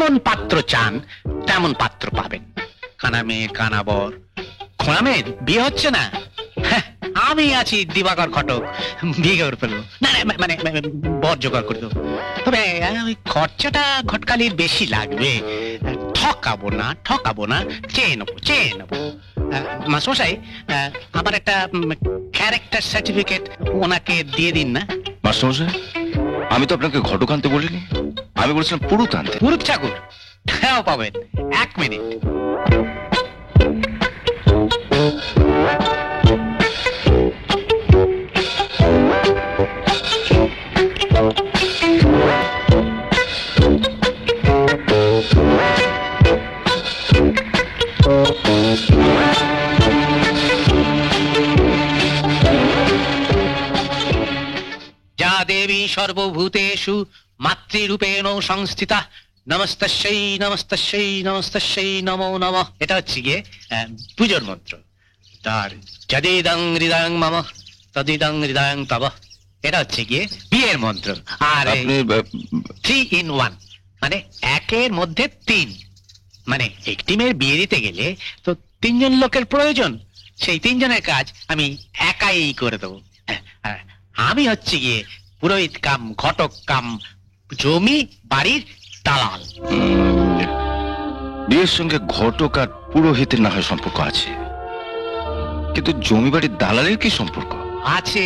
যেমন পাত্র চান তেমন পাত্র পাবেন। কানা মেয়ে কানা বর। খোঁড়া মেয়ের বিয়ে হচ্ছে না, হ্যাঁ, আমি আছি দিবাকর ঘটক, বিয়ে করে ফেলবো। না না, মানে বর জোগাড় করে দেবো। তবে ওই খরচাটা ঘটকালির বেশি লাগবে। ঠকাবো না, চেয়ে নেবো। মাস্টারমশাই, আমার একটা ক্যারেক্টার সার্টিফিকেট ওনাকে দিয়ে দিন না। মাস্টারমশাই, আমি তো আপনাকে ঘটক আনতে বলিনি, আমি বলছিলাম পুরুত আনতে। পুরুত ঠাকুর? হ্যাঁ, পাবেন। 1 মিনিট। যা দেবী সর্বভূতেষু মাতৃরূপেণ সংস্থিতা নমস্তস্যৈ নমো নমঃ। এটা হচ্ছে গিয়ে পুজোর মন্ত্র। তার যদিদং হৃদয়ং মম তদিদং হৃদয়ং তব, এটা হচ্ছে গিয়ে বিয়ের মন্ত্র। আর 3 in 1, মানে 1-এর মধ্যে 3। মানে একটি মেয়ের বিয়ে দিতে গেলে তো 3 জন লোকের প্রয়োজন, সেই 3 জনের কাজ আমি একাই করে দেবো। আমি হচ্ছে গিয়ে পুরোহিত কাম ঘটক কাম জমি বাড়ির দালাল। বিয়ের সঙ্গে ঘটক আর পুরোহিতের না হয় সম্পর্ক আছে, কিন্তু জমি বাড়ির দালালের কি সম্পর্ক? আছে,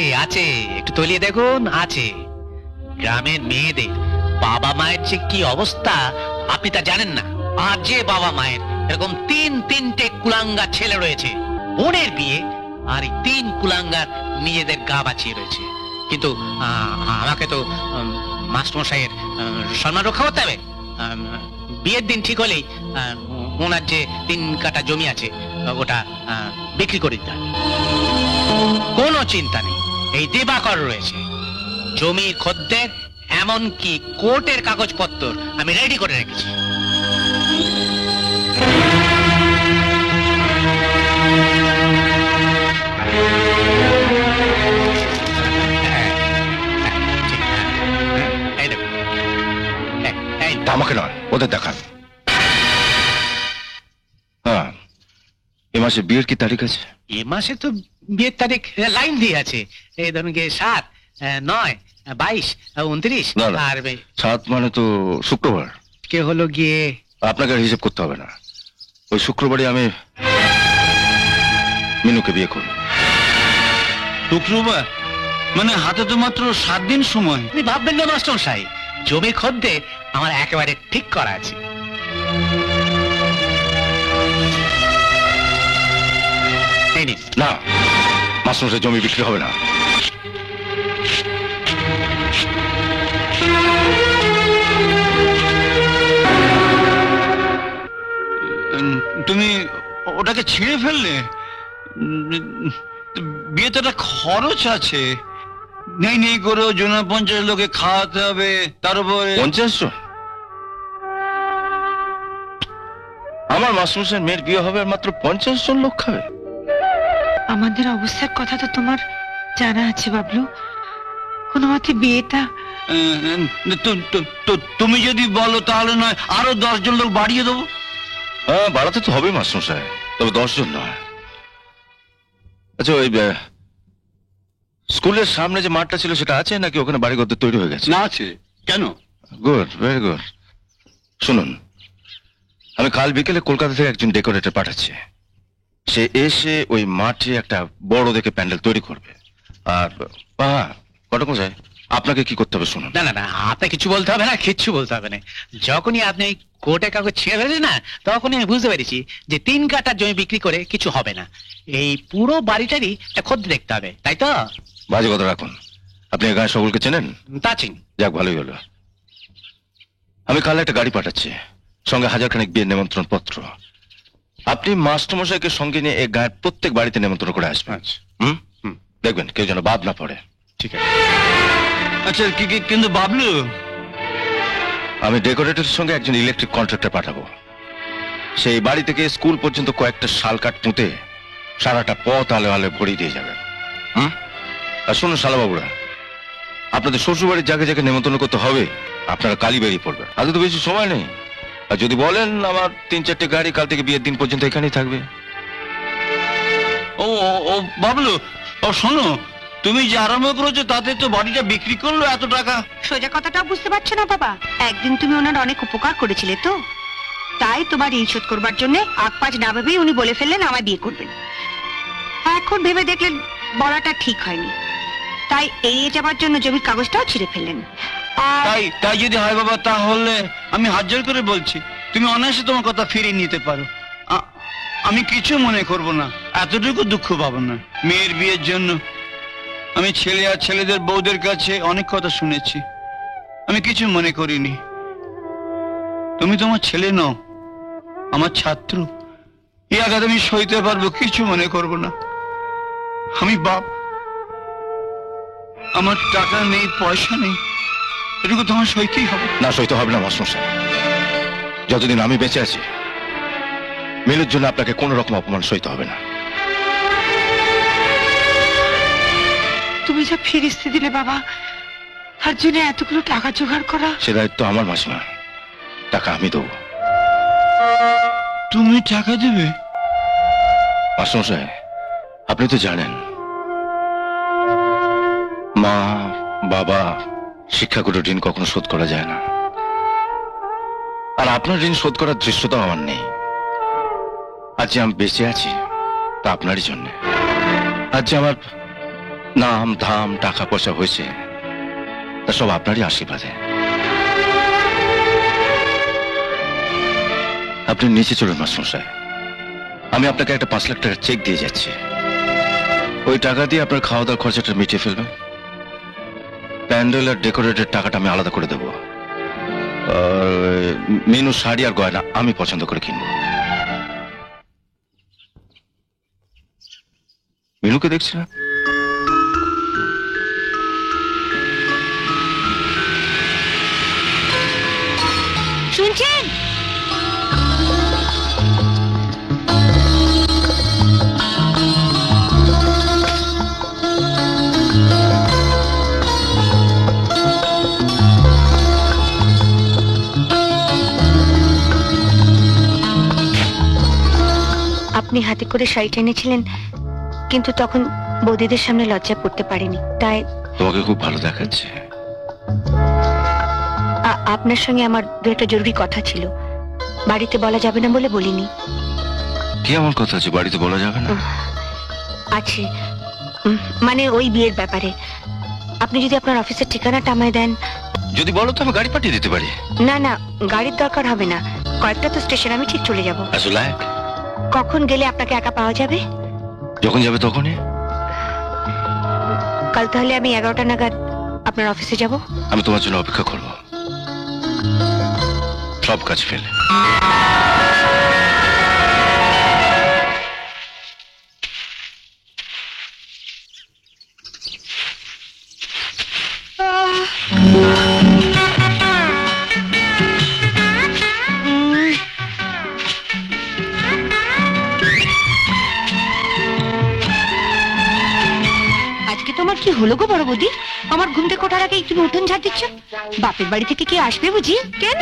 একটু তলিয়ে দেখুন, আছে। গ্রামের মেয়েদের বাবা মায়ের যে কি অবস্থা আপনি তা জানেন না। আর যে বাবা মায়ের এরকম 3-3টে কুলাঙ্গার ছেলে রয়েছে, বোনের বিয়ে আর এই 3 কুলাঙ্গার নিজেদের গা বাঁচিয়ে রয়েছে। কিন্তু আমাকে তো মাস্টারমশাইয়ের সম্মান রক্ষা করতে হবে। বিয়ের দিন ঠিক হলেই ওনার যে 3 কাঠা জমি আছে ওটা বিক্রি করে দিতে হবে। কোনো চিন্তা নেই, এই দিবাকর রয়েছে। জমির খদ্দের এমনকি কোর্টের কাগজপত্র আমি রেডি করে রেখেছি। আমাকে নয়, ওদের দেখান। হ্যাঁ, এ মাসে বিয়ের কি তারিখ আছে? এ মাসে তো বিয়ের তারিখ লাইন দিয়ে আছে। এই ধরুন গিয়ে 7, 9, 22, 29। আর 7 মানে তো শুক্রবার। কে হলো গিয়ে? আপনাকে আর হিসেব করতে হবে না, ওই শুক্রবারই আমি মিনুকে বিয়ে করব। শুক্রবার মানে হাতে তো মাত্র 7 দিন সময়। আপনি ভাববেন না মাস্টারমশাই, জমির খদ্দের আমার একেবারে ঠিক করা আছে। না, মাস্টারমশাই, জমি বিক্রি হবে না। তুমি ওটাকে ছিঁড়ে ফেললে? বিয়েতে একটা খরচ আছে, নেই করেও জনা 50 লোকে খাওয়াতে হবে, তার উপরে 50 জন। আমার মাস্টারমশাইয়ের মেয়ের বিয়ে হবে আর মাত্র 50 জন লোক খাবে? আমাদের অবস্থার কথা তো তোমার জানা আছে বাবলু। কোনো মতে বিয়েটা তুমি যদি বলো তাহলে নয় আরো 10 জন লোক বাড়িয়ে দেবো। হ্যাঁ, বাড়াতে তো হবে মাস্টারমশাই, তবে 10 জন নয়। আচ্ছা, ওই স্কুলের সামনে যে মাঠটা ছিল সেটা আছে নাকি ওখানে বাড়ি ঘর তৈরি হয়ে গেছে? না, আছে। কেন? Good, very good. শুনুন, আমি কাল বিকেলে কলকাতা থেকে একজন ডেকোরেটর পাঠাচ্ছি। সে এসে ওই মাঠে একটা বড় দেখে প্যান্ডেল তৈরি করবে। আর কটক মশাই, আপনাকে কি করতে হবে শুনুন। না, আপনাকে কিছু বলতে হবে না, কিচ্ছু বলতে হবে না। যখনই আপনি কোর্টে কাগজ ছেড়ে ফেলেন না, তখনই আমি বুঝতে পেরেছি যে 3 কাঠা জমি বিক্রি করে কিছু হবে না। এই পুরো বাড়িটারই একটা খদ্দ দেখতে হবে, তাই তো? বাজে কথা রাখুন, আপনি এ গায়ে সকলকে চেনেন? তা চিনি। যাক, ভালোই হলো। আমি কাল একটা গাড়ি পাঠাচ্ছি, সঙ্গে 1000 খানেক বিয়ের নিমন্ত্রণ পত্র। আপনি মাস্টারমশাইকে সঙ্গে নিয়ে এই গায়ের প্রত্যেক বাড়িতে নিমন্ত্রণ করে আসবেন। দেখবেন কেউ যেন বাদ না পড়ে। ঠিক আছে। আচ্ছা, কিন্তু বাবলু, আমি ডেকোরেটরের সঙ্গে একজন ইলেকট্রিক কন্ট্রাক্টর পাঠাবো। সেই বাড়ি থেকে স্কুল পর্যন্ত কয়েকটা শাল কাঠ পুঁতে সারাটা পথ আলে আলে ভরিয়ে দিয়ে যাবেন। আর শুনুন শালাবাবুরা, আপনাদের শ্বশুর বাড়ির যাকে যাকে নিমন্ত্রণ করতে হবে আপনারা কালই বেরিয়ে পড়বেন। আজ তো বেশি সময় নেই, আর যদি বলেন আমার 3-4টে গাড়ি কাল থেকে বিয়ের দিন পর্যন্ত এখানেই থাকবে। ও ও, ও বাবলু, ও শোনো, তুমি যে আরম্ভ করেছো তাতে তো বাড়িটা বিক্রি করলো এত টাকা। সোজা কথাটা বুঝতে পারছো না বাবা? একদিন তুমি ওনার অনেক উপকার করেছিলে তো, তাই তোমার ঋণ শোধ করবার জন্য আগ পাঁচ না ভেবেই উনি বলে ফেললেন আমায় বিয়ে করবেন। এখন ভেবে দেখলেন বলাটা ঠিক হয়নি, তাই এড়িয়ে যাবার জন্য জমির কাগজটাও ছিঁড়ে ফেললেন। আর তাই তাই যদি হয় বাবা, তাহলে আমি হাত জোর করে বলছি তুমি অনায়াসে তোমার কথা ফিরিয়ে নিতে পারো। আমি কিছু মনে করব না, এতটুকু দুঃখ পাবো না। মেয়ের বিয়ের জন্য আমি ছেলে আর ছেলেদের বউদের কাছে অনেক কথা শুনেছি, আমি কিছু মনে করিনি। তুমি তোমার ছেলে নও, আমার ছাত্র। এই আঘাত আমি সইতে পারবো, কিছু মনে করব না। আমি বাপ, আমার টাকা নেই, পয়সা নেই, এটুকু তোমার সইতেই হবে। না, সইতে হবে না মাস্টারমশাই। যতদিন আমি বেঁচে আছি মিলুর জন্য আপনাকে কোনো রকম অপমান সইতে হবে না। তুমি যা ফিরিস্তি দিলে বাবা, তার জন্য এতগুলো টাকা জোগাড় করা। সে দায়িত্ব আমার মাসিমা, টাকা আমি দেবো। তুমি টাকা দেবে? মাস্টারমশাই, আপনি তো জানেন মা বাবা শিক্ষাগুরুর ঋণ কখনো শোধ করা যায় না, আর আপনার ঋণ শোধ করার দৃশ্যটাও আমার নেই। আজ যে আমি বেঁচে আছি তা আপনারই জন্য। আজ যে আমার নাম ধাম টাকা পয়সা হয়েছে তা সব আপনারই আশীর্বাদে। আপনি নিচে চলুন মাস্টারমশাই, আমি আপনাকে একটা 5 লাখ টাকার চেক দিয়ে যাচ্ছি। ওই টাকা দিয়ে আপনার খাওয়া দাওয়ার খরচাটা মিটিয়ে ফেলবেন। প্যান্ডেল আর ডেকোরেটের টাকাটা আমি আলাদা করে দেবো। মেনু শাড়ি আর গয়না আমি পছন্দ করে কিনবো। মিনুকে দেখছি না। শুনছেন? আপনি হাতে করে শাড়িটা এনেছিলেন, কিন্তু তখন বৌদিদের সামনে লজ্জা পড়তে পারেনি, তাই তোমাকে খুব ভালো দেখাচ্ছে। আপনার সঙ্গে আমার দু একটা জরুরি কথা ছিল, বাড়িতে বলা যাবে না বলে বলিনি। কি এমন কথা আছে বাড়িতে বলা যাবে না? আছে, মানে ওই বিয়ের ব্যাপারে। আপনি যদি আপনার অফিসের ঠিকানাটা আমায় দেন। যদি বলো তো আমি গাড়ি পাঠিয়ে দিতে পারি। না না, গাড়ির দরকার হবে না, কয়েকটা তো স্টেশন, আমি ঠিক চলে যাব। আসলে কখন গেলে আপনাকে একা পাওয়া যাবে? যখন যাবে তখনই। কাল তাহলে আমি 11টা নাগাদ আপনার অফিসে যাব। আমি তোমার জন্য অপেক্ষা করব, সব কাজ ফেলে। আজকে তোমার কি হলো গো বড় বৌদি? আমার ঘুম থেকে ওঠার আগে একটু উঠোন ঝাড় দিচ্ছ। বাপের বাড়ি থেকে কি আসবে বুঝি? কেন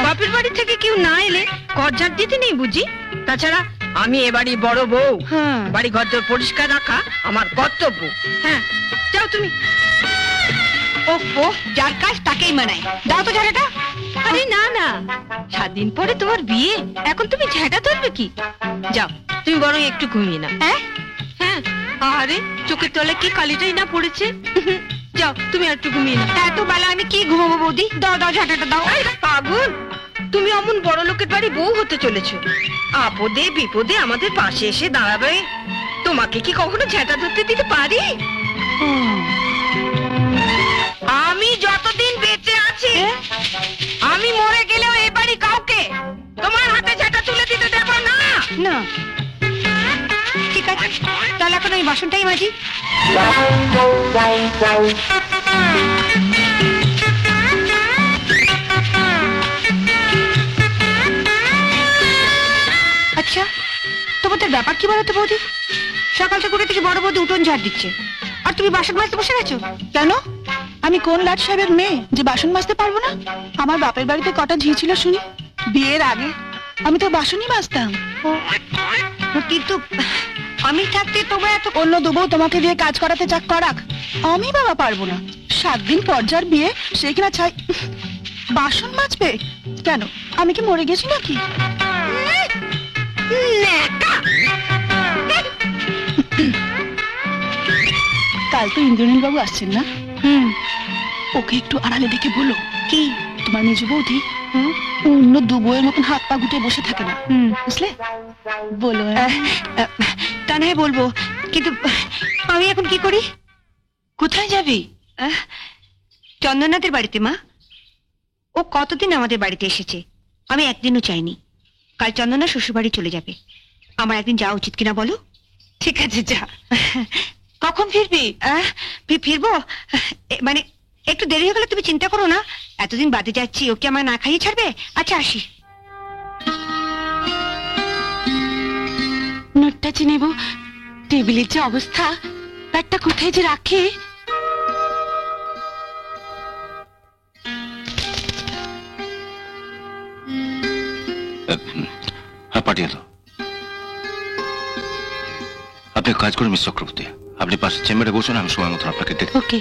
বাপের বাড়ি থেকে কেউ না এলে ঘর ঝাড় দিতে নেই বুঝি? তাছাড়া আমি এবারই বড় বউ, হ্যাঁ। বাড়ি ঘর পরিষ্কার রাখা আমার কর্তব্য। হ্যাঁ, যাও তুমি। ওফো, যার কাজ তাকেই মানায়। দাও তো ঝাড়াটা। আরে না না, 7 দিন পরে তোমার বিয়ে, এখন তুমি ঝাঁটা তুলবে কি? যাও তুমি বরং একটু ঘুমিয়ে না। হ্যাঁ হ্যাঁ, আরে চোখের তলে কি কালিটাই না পড়েছে। যাও তুমি আর একটু ঘুমিয়ে না। তা এত বেলা আমি কি ঘুমাবো বৌদি? দাও দাও ঝাঁটাটা দাও। পাগল, তুমি অমন বড় লোকের বাড়ি বউ হতে চলেছো, আপদে বিপদে আমাদের পাশে এসে দাঁড়াবে। তোমাকে কি কখনো ঝেঁটা ধরতে দিতে পারি? আমি যতদিন বেঁচে আছি, আমি মরে গেলেও এ বাড়ি কাউকে তোমার হাতে ঝেঁটা তুলে দিতে দেব না। না ঠিক আছে, তাহলে এখন আমি বাসনটাই মাজি। আচ্ছা, তোমাদের ব্যাপার কি বলতো বৌদি? সকাল থেকে উঠে থেকে বড় বৌদি উঠোন ঝাড় দিচ্ছে, আর তুমি বাসন মাজতে বসে গেছো কেন? আমি কোন লাট সাহেবের মেয়ে যে বাসন মাজতে পারবো না? আমার বাপের বাড়িতে কটা ঝি ছিল শুনি, বিয়ের আগে আমি তো বাসনই মাজতাম। কিন্তু আমি থাকতে তোমরা এত অন্য দুবউ তোমাকে দিয়ে কাজ করাতে চাক করাক, আমি বাবা পারবো না। 7 দিন পর যার বিয়ে সে কিনা ছাই বাসন মাজবে। কেন আমি কি মরে গেছি নাকি? কাল তো ইন্দ্রনীল বাবু আসছেন না? ওকে একটু আড়ালে ডেকে বলো কি তোমার মেজ বৌদি অন্য দু বউয়ের মতন হাত পা গুটিয়ে বসে থাকে না, বুঝলে? বলো। তা নয় বলবো, কিন্তু আমি এখন কি করি? কোথায় যাবি? চন্দনাদের বাড়িতে মা। ও কতদিন আমাদের বাড়িতে এসেছে, আমি একদিনও চাইনি। কাল চন্দনা শ্বশুর বাড়ি চলে যাবে, আমার একদিন যাওয়া উচিত কিনা বলো? ঠিক আছে যা। কখন ফিরবি? ফিরবো মানে একটু দেরি হয়ে গেলে তুমি চিন্তা করো না। এতদিন বাদে যাচ্ছি, ওকে আমার না খাইয়ে ছাড়বে? আচ্ছা আসি। নোটটা চিনেব, টেবিলের যে অবস্থা, ব্যাগটা কোথায় যে রাখে। হ্যাঁ, পাঠিয়ে দাও। আপনি এক কাজ করুন মিস চক্রবর্তী, আপনি পাশে চেম্বারে বসুন, আমি সময় মতন আপনাকে দেখব। ওকে।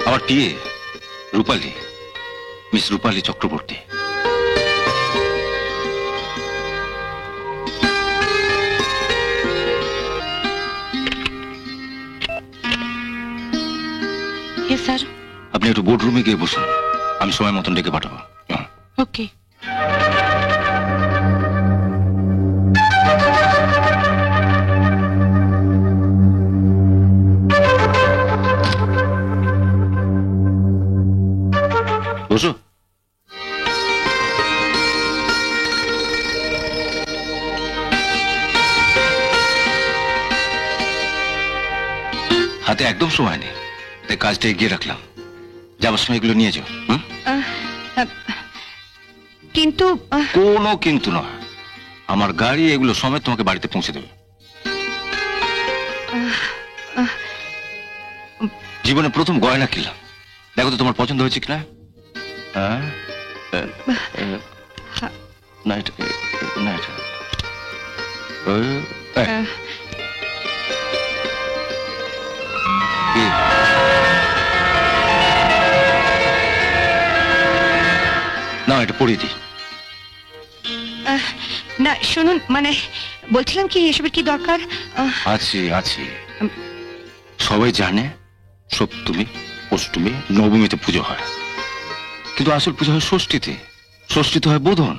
আমার টিএ রূপালী, মিস রূপালী চক্রবর্তী। স্যার আপনি একটু বোর্ড রুমে গিয়ে বসুন, আমি সময় মতন ডেকে পাঠাবো। ওকে। বসো। হাতে একদম সময় নেই, তাই কাজটা এগিয়ে রাখলাম। যাবার সময় এগুলো নিয়ে যাও। কিন্তু কোনো কিন্তু নয়, আমার গাড়ি এগুলো সময় তোমাকে বাড়িতে পৌঁছে দেবে। জীবনে প্রথম গয়না কিনলাম, দেখো তো তোমার পছন্দ হয়েছে কিনা। না এটা না, এটা কি? না এটা পড়িয়ে দিই। না শুনুন, মানে বলছিলাম কি এসবের কি দরকার? আছি আছি, সবাই জানে সপ্তমী অষ্টমী নবমীতে পুজো হয়, কিন্তু আসল পুজো হয় ষষ্ঠীতে। ষষ্ঠীতে হয় বোধন,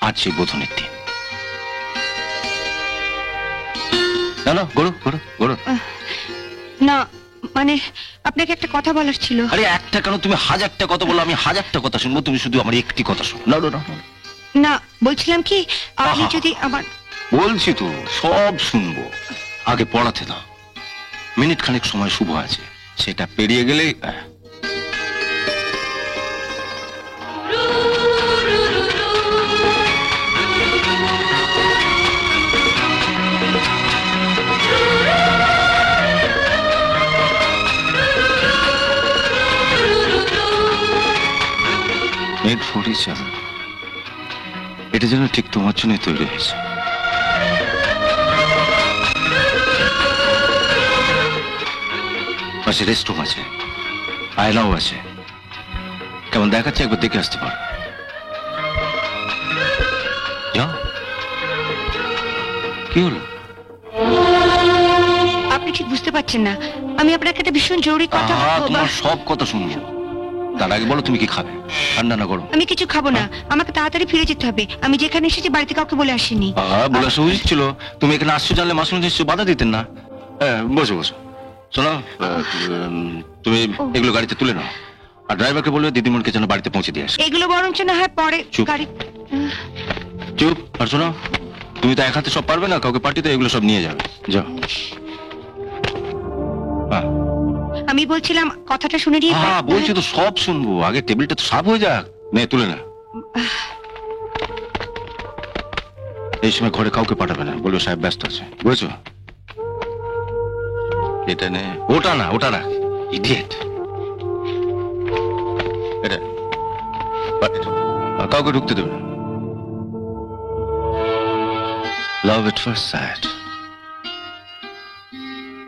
আজ সেই বোধনের দিন। না না, গড়ো গড়ো গড়ো। না মানে আপনাকে একটা কথা বলার ছিল। আরে একটা কেন, তুমি 1000টা কথা বলো, আমি 1000টা কথা শুনবো, তুমি শুধু আমার একটি কথা শোনো। না না না, না বলছিলাম কি আপনি যদি আমার। বলছি তো সব শুনবো, আগে পড়াতে দাও। মিনিট খানেক সময় শুভ আছে, সেটা পেরিয়ে গেলেই মিনিট 47। এটা যেন ঠিক তোমার জন্য তৈরি হয়েছে। পাশে রেস্টরুম আছে, আয়নাও আছে, কেমন দেখাচ্ছে একবার দেখে আসতে পারো। যাও। কি হলো? আপনি ঠিক বুঝতে পারছেন না, আমি আপনাকে একটা ভীষণ জরুরি কথা বলবো। তোমার সব কথা শুনবো, তার আগে বলো তুমি কি খাবে, ঠান্ডা না গরম? আমি কিছু খাবো না, আমাকে তাড়াতাড়ি ফিরে যেতে হবে। আমি যেখানে এসেছি বাড়িতে কাউকে বলে আসিনি। বলে আসা উচিত ছিল, তুমি এখানে আসছো জানলে মাসুম নিশ্চয় বাধা দিতেন না। বসো বসো, শোনো তুমি এগুলো গাড়িতে তুলে নাও, আর ড্রাইভারকে বলবে দিদিমণিকে যেন বাড়িতে পৌঁছে দিয়ে আসে। এগুলো বরঞ্চ না হয় পরে চুপ। গাড়ি। চুপ। আর শোনো, তুমি তো এক হাতে সব পারবে না, কাউকে পার্টিতে এগুলো সব নিয়ে যাবে। যাও। আমি বলছিলাম কথাটা শুনে নিয়ে। বলছি তো সব শুনবো, আগে টেবিলটা তো সাফ হয়ে যাক। নে তুলে না। এই সময় ঘরে কাউকে পাঠাবে না, বলবো সাহেব ব্যস্ত আছে, বুঝেছো? এটা নে, ওটা না, ওটা না, ইডিয়েট। এটা কাউকে ঢুকতে দেবে না। লাভ এট ফার্স্ট সাইট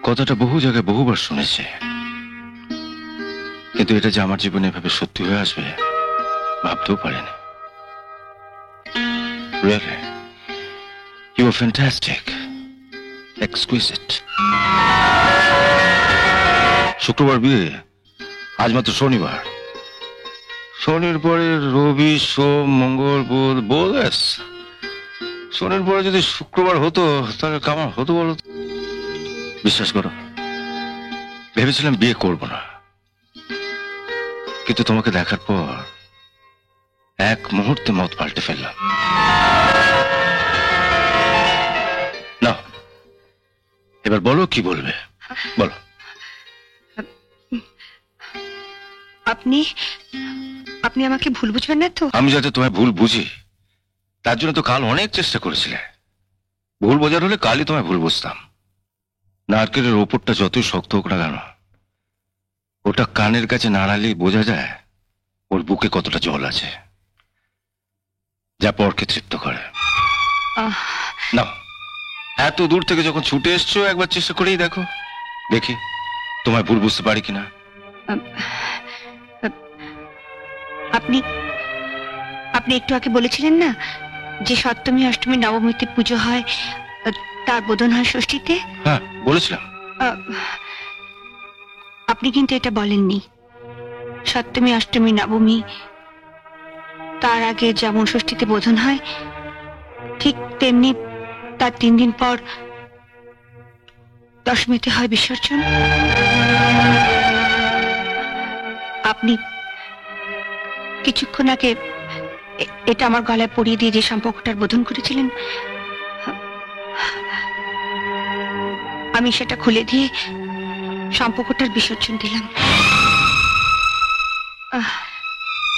কথাটা বহু জায়গায় বহুবার শুনেছে, কিন্তু এটা যে আমার জীবনে এভাবে সত্যি হয়ে আসবে ভাবতেও পারিনি। Really, you were fantastic, exquisite. শুক্রবার বিয়ে, আজ মাত্র শনিবার। শনির পরে রবি, সোম, মঙ্গল, বুধ, বোধ। শনির পরে যদি শুক্রবার হতো তাহলে কেমন হতো বলো তো? বিশ্বাস করো, ভেবেছিলাম বিয়ে করব না, কিন্তু তোমাকে দেখার পর এক মুহূর্তে মত পাল্টে ফেললাম। না, এবার বলো কি বলবে, বলো। আপনি আপনি আমাকে ভুল বুঝবেন না তো? আমি যাতে তোমায় ভুল বুঝি তার জন্য তো কাল অনেক চেষ্টা করেছিলে। ভুল বোঝার হলে কালই তোমায় ভুল বুঝতাম। নারকেলের ওপরটা যতই শক্ত হোক না কেন, ওটা কানের কাছে নাড়ালেই বোঝা যায় ওর বুকে কতটা জল আছে, যা পরকে তৃপ্ত করে। আহ, না, এত দূর থেকে যখন ছুটে এসছো একবার চেষ্টা করেই দেখো, দেখি তোমায় ভুল বুঝতে পারি কিনা। আপনি আপনি একটু আগে বলেছিলেন না যে সপ্তমী, অষ্টমী, নবমীতে পুজো হয়, তার বোধন হয় ষষ্ঠীতে। হ্যাঁ, বলেছিলাম। আহ, আপনি কিন্তু এটা বলেননি সপ্তমী, অষ্টমী, নবমী তার আগে যেমন ষষ্ঠীতে বোধন হয়, ঠিক তেমনি তার 3 দিন পর দশমীতে হয় বিসর্জন। আপনি কিছুক্ষণ আগে এটা আমার গলায় পরিয়ে দিয়ে যে সম্পর্কটার বোধন করেছিলেন, আমি সেটা খুলে দিয়ে সম্পর্কটার বিসর্জন দিলাম।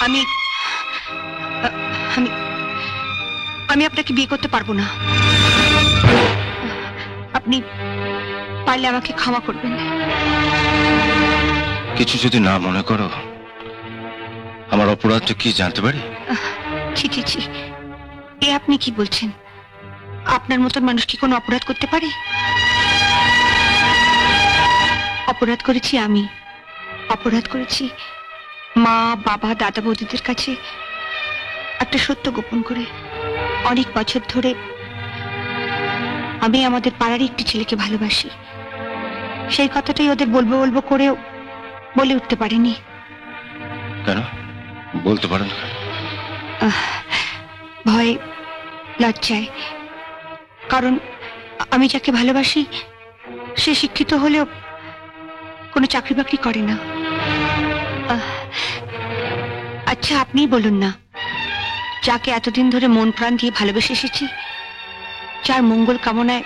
আমি আমি আমি আপনাকে বিয়ে করতে পারবো না। আপনি পারলে আমাকে ক্ষমা করবেন। কিছু যদি না মনে করো, আমার অপরাধটা কি জানতে পারি? ছি ছি ছি, এ আপনি কি বলছেন? আপনার মতন মানুষ কি কোনো অপরাধ করতে পারে? অপরাধ করেছি আমি, অপরাধ করেছি মা, বাবা, দাদা, বৌদিদের কাছে একটা সত্য গোপন করে। অনেক বছর ধরে আমি আমাদের পাড়ারই একটি ছেলেকে ভালোবাসি। সেই কথাটাই ওদের বলবো বলবো করেও বলে উঠতে পারিনি। কেন বলতে পারেন? ভয়, লজ্জায়। কারণ আমি যাকে ভালোবাসি সে শিক্ষিত হলেও কোনো চাকরি বাকরি করে না। আচ্ছা, আপনিই বলুন না, যাকে এতদিন ধরে মন প্রাণ দিয়ে ভালোবেসে এসেছি, যার মঙ্গল কামনায়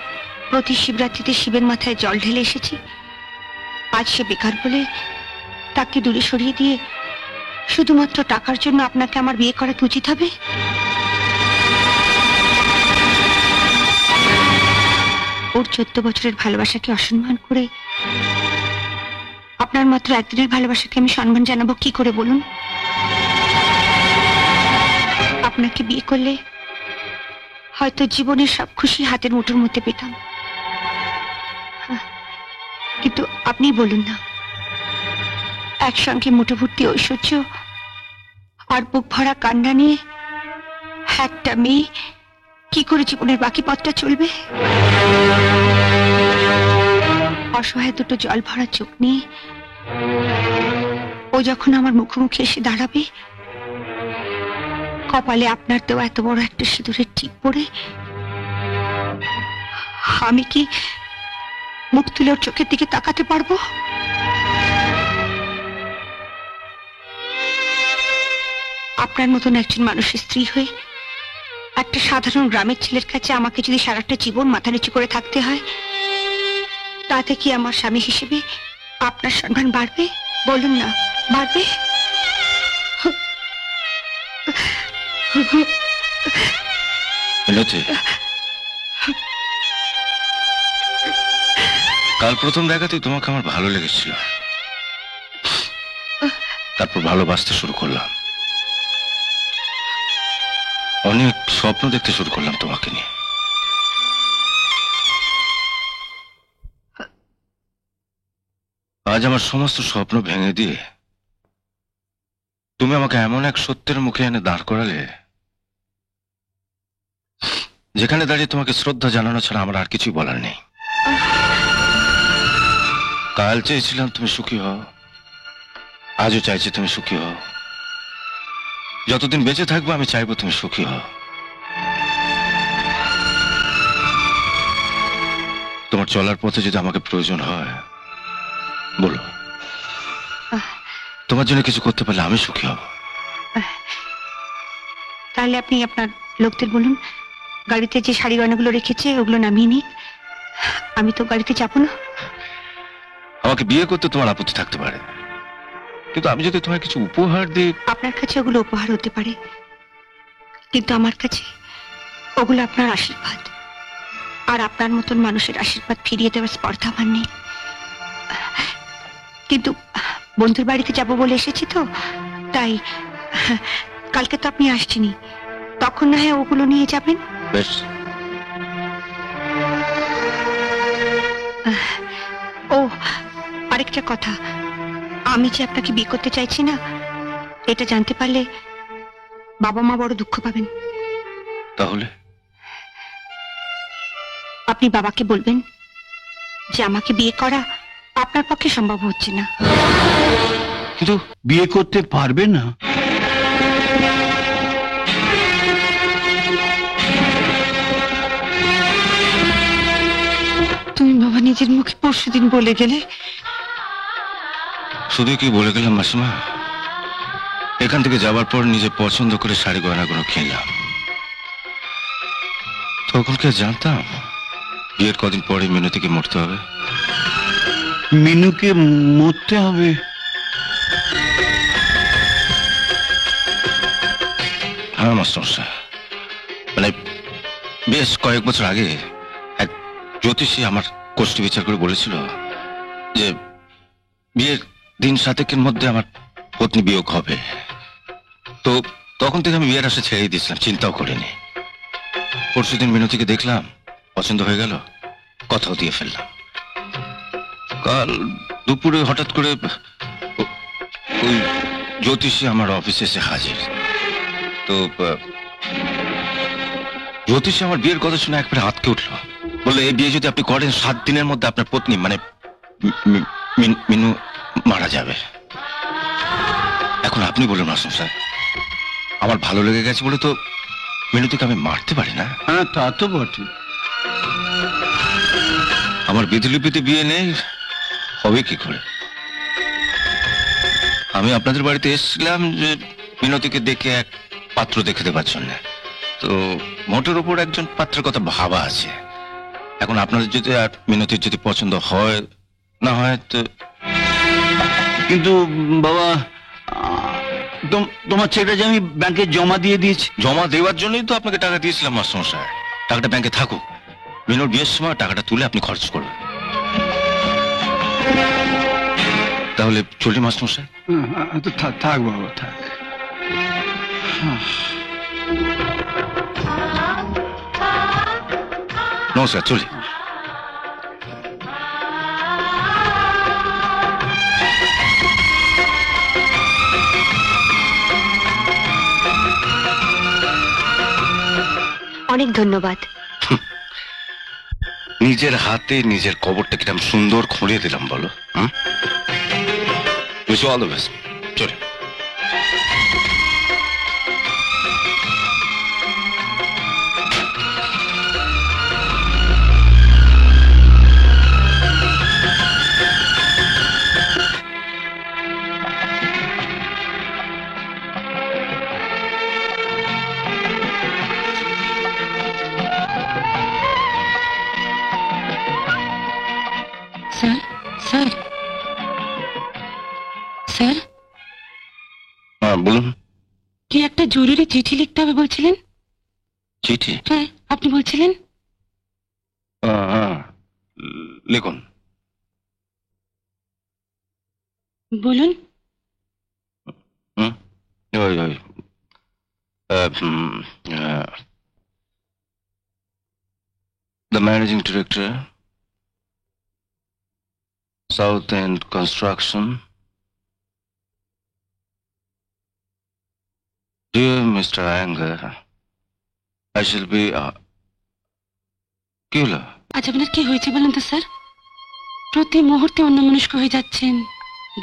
প্রতি শিবরাত্রিতে শিবের মাথায় জল ঢেলে এসেছি, আজ সে বেকার বলে তাকে দূরে সরিয়ে দিয়ে শুধুমাত্র টাকার জন্য আপনাকে আমার বিয়ে করাতে উচিত হবে? ওর 14 বছরের ভালোবাসাকে অসম্মান করে আপনার মাত্র একদিনের ভালোবাসাকে আমি সম্মান জানাবো কি করে বলুন? আপনাকে বিয়ে করলে হয়তো জীবনের সব খুশি হাতের মুঠোর মধ্যে পেতাম, কিন্তু আপনি বলুন না, একসঙ্গে মুঠো ভর্তি ঐশ্বর্য আর বুক ভরা কান্না নিয়ে একটা মেয়ে কি করে জীবনের বাকি পথটা চলবে? অসহায় দুটো জল ভরা চোখ নিয়ে ও যখন আমার মুখোমুখি এসে দাঁড়াবে, কপালে আপনার দেওয়া এত বড় একটা সিঁদুরের টিপ পড়ে, আমি কি মুখ তুলে ওর চোখের দিকে তাকাতে পারবো? আপনার মতন একজন মানুষের স্ত্রী হয়ে একটা সাধারণ গ্রামের ছেলের কাছে আমাকে যদি সারাটা জীবন মাথা নিচু করে থাকতে হয়, তাতে কি আমার স্বামী হিসেবে আপনার সম্মান বাড়বে? বলুন না, বাড়বে? মিনতি, কাল প্রথম দেখাতেই তোমাকে আমার ভালো লেগেছিল, তারপর ভালোবাসতে শুরু করলাম, অনেক স্বপ্ন দেখতে শুরু করলাম তোমাকে নিয়ে। আজ আমার সমস্ত স্বপ্ন ভেঙে দিয়ে তুমি আমাকে এমন এক সত্যের মুখে এনে দাঁড় করালে, যেখানে দাঁড়িয়ে তোমাকে শ্রদ্ধা জানানো ছাড়া আমার আর কিছুই বলার নেই। কাল চেয়েছিলাম তুমি সুখী হও, আজও চাইছি তুমি সুখী হও, যতদিন বেঁচে থাকবো আমি চাইবো তুমি সুখী হও। তোমার চলার পথে যদি আমাকে প্রয়োজন হয় বলো, তোমার জন্য কিছু করতে পারলে আমি সুখী হব। তাহলে আপনি আপনার লোকদের বলুন গাড়িতে যে শাড়ি গয়নাগুলো রেখেছে ওগুলো নামিয়ে নিন, আমি তো গাড়িতে যাবো না। আমাকে বিয়ে করতে তোমার আপত্তি থাকতে পারে, কিন্তু আমি যদি তোমায় কিছু উপহার দিই। আপনার কাছে ওগুলো উপহার হতে পারে, কিন্তু আমার কাছে ওগুলো আপনার আশীর্বাদ, আর আপনার মতন মানুষের আশীর্বাদ ফিরিয়ে দেওয়ার স্পর্ধা আমার নেই। কিন্তু বন্ধুর বাড়িতে যাব বলে এসেছি তো, তাই কালকে তো আপনি আসছেনই, তখন না হয় ওগুলো নিয়ে যাবেন। বেশ, ও আরেকটা কথা, আমি যে আপনাকে বিয়ে করতে চাইছি না এটা জানতে পারলে বাবা মা বড় দুঃখ পাবেন। তাহলে আপনি বাবাকে বলবেন যে আমাকে বিয়ে করা আপনার পক্ষে সম্ভব হচ্ছে না। কিন্তু বিয়ে করতে পারবে না? তুমি বাবা নিজের মুখে পরশুদিন বলে গেলে। শুধু কি বলে গেলাম মাসিমা, এখান থেকে যাবার পর নিজে পছন্দ করে শাড়ি গয়নাগুলো কিনলাম। তখন কে জানতাম বিয়ের কদিন পরে মিনতিকে মরতে হবে। মিনুকে মরতে হবে? হ্যাঁ মাস্টারমশাই, মানে বেশ কয়েক বছর আগে এক জ্যোতিষী আমার কোষ্ঠী বিচার করে বলেছিল যে বিয়ের দিন 7 মধ্যে আমার পত্নী বিয়োগ হবে। তো তখন থেকে আমি বিয়ের আশা ছেড়েই দিয়েছিলাম, চিন্তাও করিনি। পরশুদিন মিনতিকে দেখলাম, পছন্দ হয়ে গেল, কথাও দিয়ে ফেললাম। কাল দুপুরে হঠাৎ করে ওই জ্যোতিষী আমার অফিসে এসে হাজির। তো জ্যোতিষী আমার বিয়ের কথা শুনে একবারে আঁতকে উঠলো, বললে এই বিয়ে যদি আপনি করেন 7 দিনের মধ্যে আপনার পত্নী মানে মিনু মারা যাবে। এখন আপনি বলুন মাস্টার সাহেব, আমার ভালো লেগে গেছে বলে তো মিনুতিকে আমি মারতে পারি না। হ্যাঁ তা তো বটে। আমার বিধিলিপিতে বিয়ে নেই, হবে কি করে? আমি আপনাদের বাড়িতে এসেছিলাম যে মিনতিকে দেখে এক পাত্র দেখে দেবার জন্য। তো মোটের উপর একজন পাত্রের কথা ভাবা আছে। এখন আপনাদের যদি আর মিনতির যদি পছন্দ হয় না হয় তো। কিন্তু বাবা, তোমার ছেলেটা যে আমি ব্যাংকে জমা দিয়ে দিয়েছি। জমা দেওয়ার জন্যই তো আপনাকে টাকা দিয়েছিলাম মাস্টারমশাই। টাকাটা ব্যাংকে থাকুক, মিনুর বিয়ের সময় টাকাটা তুলে আপনি খরচ করবেন। তাহলে চলি মাস্টারমশাই। থাক বাবা থাক। নমস্কার, চলি। অনেক ধন্যবাদ। নিজের হাতে নিজের কবরটা কিরম সুন্দর খুঁড়িয়ে দিলাম বলো। Wish you all the best. চলে। স্যার স্যার স্যার, হ্যাঁ বলুন। কি একটা জরুরি চিঠি লিখতে হবে বলছিলেন? চিঠি? হ্যাঁ, আপনি বলছিলেন। হ্যাঁ, লিখুন। বলুন। হুম ওই ওই the managing director, South End Construction. Dear Mr. Anger, I shall be... কি হলো? আচ্ছা, আপনার কি হয়েছে বলুন তো স্যার? প্রতি মুহূর্তে অন্যমনস্ক হয়ে যাচ্ছেন,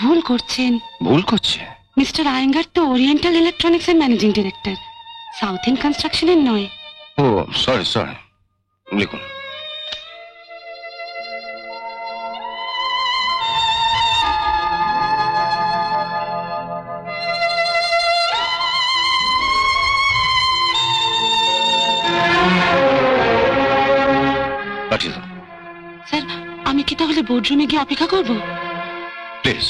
ভুল করছেন। ভুল করছে? মিস্টার আয়েঙ্গার তো ওরিয়েন্টাল ইলেকট্রনিক্স এর ম্যানেজিং ডিরেক্টর, সাউথ ইন কনস্ট্রাকশনের নয়। ও সরি সরি, লিখুন। পাঠিয়ে দাও স্যার, আমি কি তাহলে বোর্ডরুমে গিয়ে অপেক্ষা করব? প্লিজ।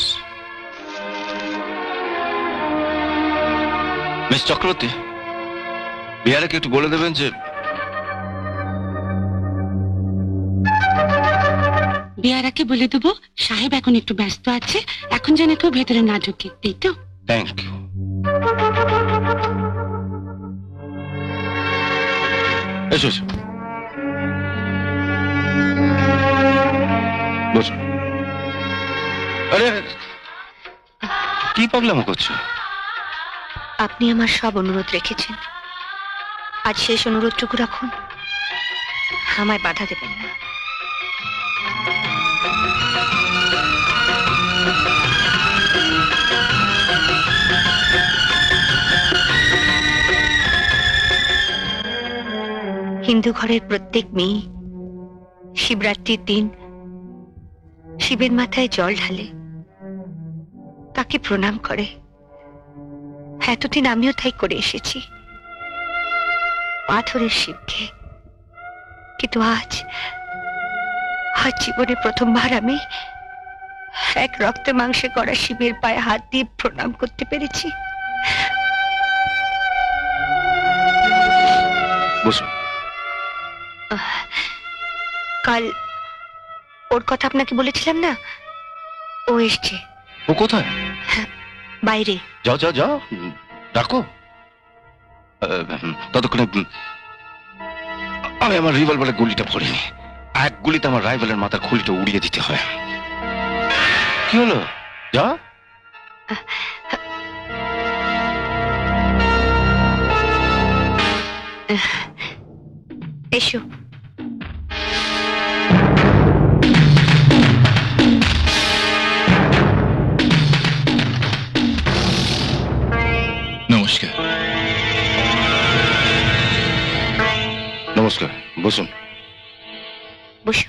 মিস চক্রবর্তী, বিহারকে একটু বলে দেবেন যে বিয়ারাকে বলে দেবো সাহেব এখন একটু ব্যস্ত আছে, এখন যেন কেউ ভেতরে না ঢুকে, এই তো। Thank you. এসো এসো, বসো। আরে কি পাগলামো করছো? আপনি আমার সব অনুরোধ রেখেছেন, আজ শেষ অনুরোধটুকু রাখুন, আমায় বাধা দেবেন না। হিন্দু ঘরের প্রত্যেক মেয়ে শিবরাত্রির দিন শিবের মাথায় জল ঢালে, তাকে প্রণাম করে। এতদিন আমিও তাই করে এসেছি, পাথরের শিবকে। কিন্তু আজ আজ জীবনে প্রথমবার আমি এক রক্তে মাংসে করা শিবের পায়ে হাত দিয়ে প্রণাম করতে পেরেছি। বসো। কাল ওর কথা আপনাকে বলেছিলাম না, ও এসছে। ও কোথায়? বাইরে। যাও যাও যাও, ডাকো। ততক্ষণে আমি আমার রিভলভারের গুলিটা ভরিনি, এক গুলিতে আমার রাইভেলের মাথার খুলিটা উড়িয়ে দিতে হয়। কি হলো? যাও। এসো। নমস্কার। নমস্কার, বসুন। বসো।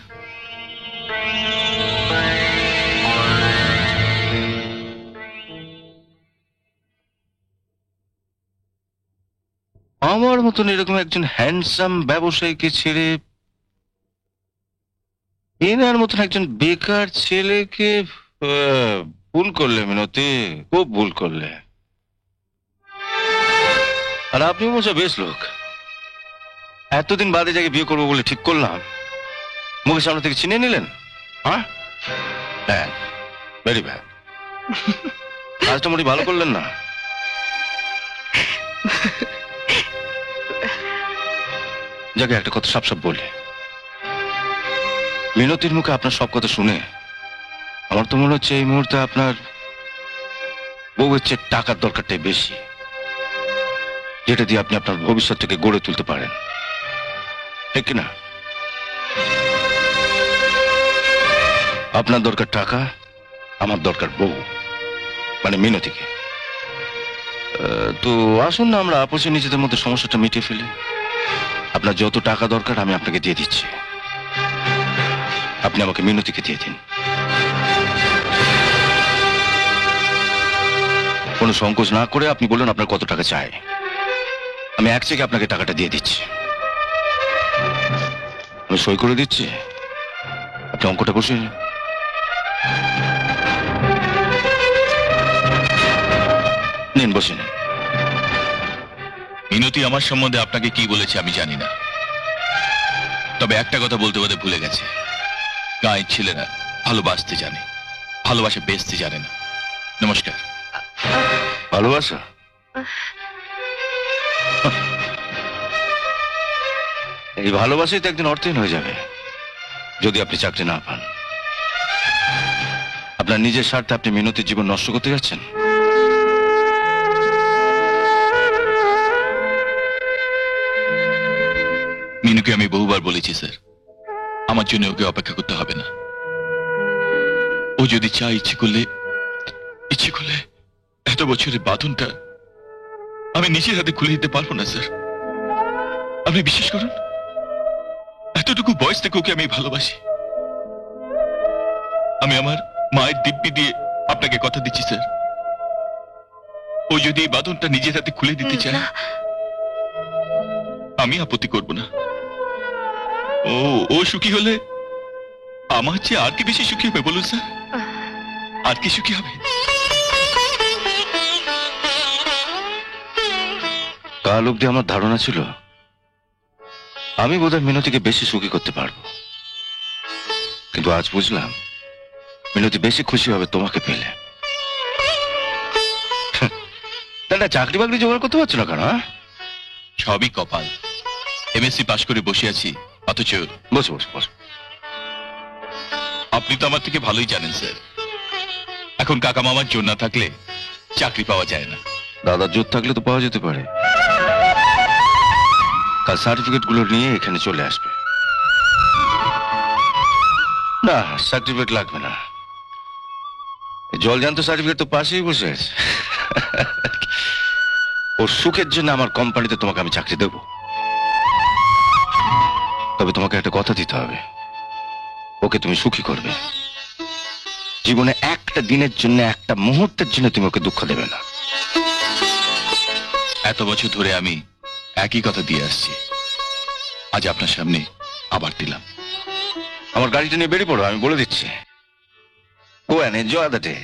আমার মতন এরকম একজন হ্যান্ডসাম ব্যবসায়ীকে ছেড়ে এনার মতন একজন বেকার ছেলেকে ভুল করলে মিনতি, খুব ভুল করলে। আর আপনি মজা বেশ লোক, এতদিন বাদে যাকে বিয়ে করবো বলে ঠিক করলাম, মুখের সামনে থেকে চিনে নিলেন। হ্যাঁ, ব্যাড, ভেরি ব্যাড। কাজটা মোটি ভালো করলেন না। যাকে একটা কথা সাপ সাপ বলি, মিনতির মুখে আপনার সব কথা শুনে আমার তো মনে হচ্ছে এই মুহূর্তে আপনার বউয়ের চেয়ে টাকার দরকারটাই বেশি, যেটা দিয়ে আপনি আপনার ভবিষ্যৎটাকে গড়ে তুলতে পারেন, ঠিক কিনা? আপনার দরকার টাকা, আমার দরকার বউ, মানে মিনতিকে। তো আসুন না আমরা আপসে নিজেদের মধ্যে সমস্যাটা মিটিয়ে ফেলি। আপনার যত টাকা দরকার আমি আপনাকে দিয়ে দিচ্ছি, আপনি আমাকে মিনতিকে দিয়ে দিন। কোনো সংকোচ না করে আপনি বলুন আপনার কত টাকা চাই, আমি এক চেকে আপনাকে টাকাটা দিয়ে দিচ্ছি। আমি সই করে দিচ্ছি, আপনি অঙ্কটা বসে নিন, বসে নিন। মিনতি আমার সম্বন্ধে আপনাকে কি বলেছে আমি জানি না, তবে একটা কথা বলতে বলতে ভুলে গেছে, গাঁয়ের ছেলেরা ভালোবাসতে জানে, ভালোবাসে বেচতে জানে না। নমস্কার। ভালোবাসা? এই ভালোবাসাই তো একদিন অর্থহীন হয়ে যাবে যদি আপনি চাকরি না পান। আপনার নিজের স্বার্থে আপনি মিনতির জীবন নষ্ট করতে যাচ্ছেন। মিনুকে আমি বহুবার বলেছি স্যার, আমার জন্য ওকে অপেক্ষা করতে হবে না। ও যদি চায় ইচ্ছে করলে এত বছরের বাঁধনটা আমি নিজের হাতে খুলে দিতে পারবো না স্যার। আপনি বিশ্বাস করুন, এতটুকু বয়স থেকে ওকে আমি ভালোবাসি। আমি আমার মায়ের দিব্যি দিয়ে আপনাকে কথা দিচ্ছি স্যার, ও যদি এই বাঁধনটা নিজের হাতে খুলে দিতে চায় আমি আপত্তি করব না। ও সুখী হলে আমার চেয়ে আর কি বেশি সুখী হবে বলুন স্যার? আর কি সুখী হবে? কাল অব্দি আমার ধারণা ছিল আমি বোধহয় মিনতিকে বেশি সুখী করতে পারবো, কিন্তু আজ বুঝলাম মিনতি বেশি খুশি হবে তোমাকে পেলে। তাহলে চাকরি বাকরি জোগাড় করতে পারছো না কেন? সবই কপাল। এমএসসি পাশ করে বসে আছি, অথচ বসো বসো বসো। আপনি তো আমার থেকে ভালোই জানেন স্যার, এখন কাকা মামার জোর না থাকলে চাকরি পাওয়া যায় না। দাদার জোর থাকলে তো পাওয়া যেতে পারে। কাল সার্টিফিকেট গুলো নিয়ে এখানে চলে আসবে। না, সার্টিফিকেট লাগবে না। জলজান্ত সার্টিফিকেট তো পাশেই বসে আছে। ওর সুখের জন্য আমার কোম্পানিতে তোমাকে আমি চাকরি দেব। তবে তোমাকে একটা কথা দিতে হবে, ওকে তুমি সুখী করবে। জীবনে একটা দিনের জন্য, একটা মুহূর্তের জন্য তুমি ওকে দুঃখ দেবে না। এত বছর ধরে আমি একই কথা দিয়ে আসছি, আজ আপনার সামনে আবার দিলাম। আমার গাড়িটা নিয়ে বেরিয়ে পড়ো, আমি বলে দিচ্ছি। Go and enjoy the day.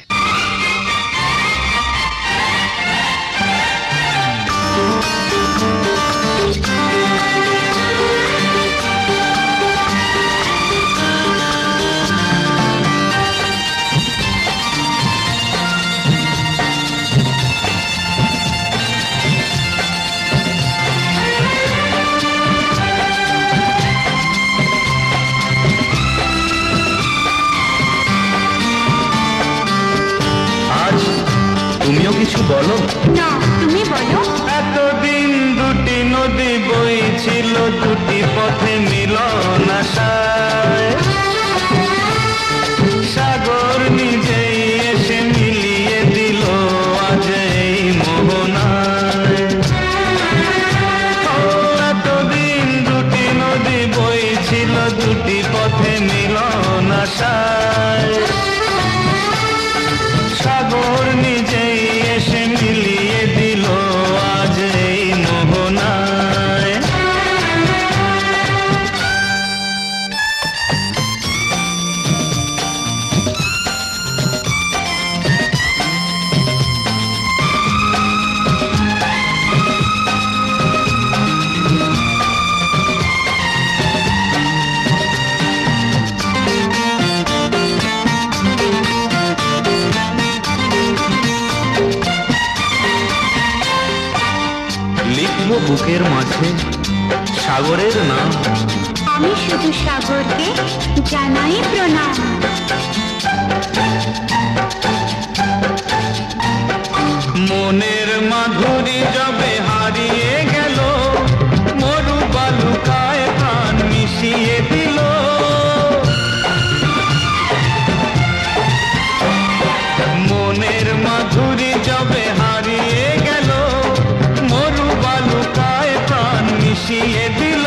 তুমিও কিছু বলো। না, তুমি বলো। এতদিন দুটি নদী বইছিল, দুটি পথে মিলন আশায়। সাগর নিজেই এসে মিলিয়ে দিল আজ এই মোহনায়। এতদিন দুটি নদী বইছিল, দুটি পথে মিলন আশায়। সাগর নিজেই এসে মিলিয়ে দিল আজ এই মোহনায়। লিখবো বুকের মাঝে সাগরের নাম। আমি শুধু সাগরকে জানাই প্রণাম। মনের মাধুরী যবে হারিয়ে গেল, মরু বালুকায় প্রাণ মিশিয়ে দিল। মনের মাধুরী যবে হারিয়ে গেল, মরু বালুকায় প্রাণ মিশিয়ে দিল।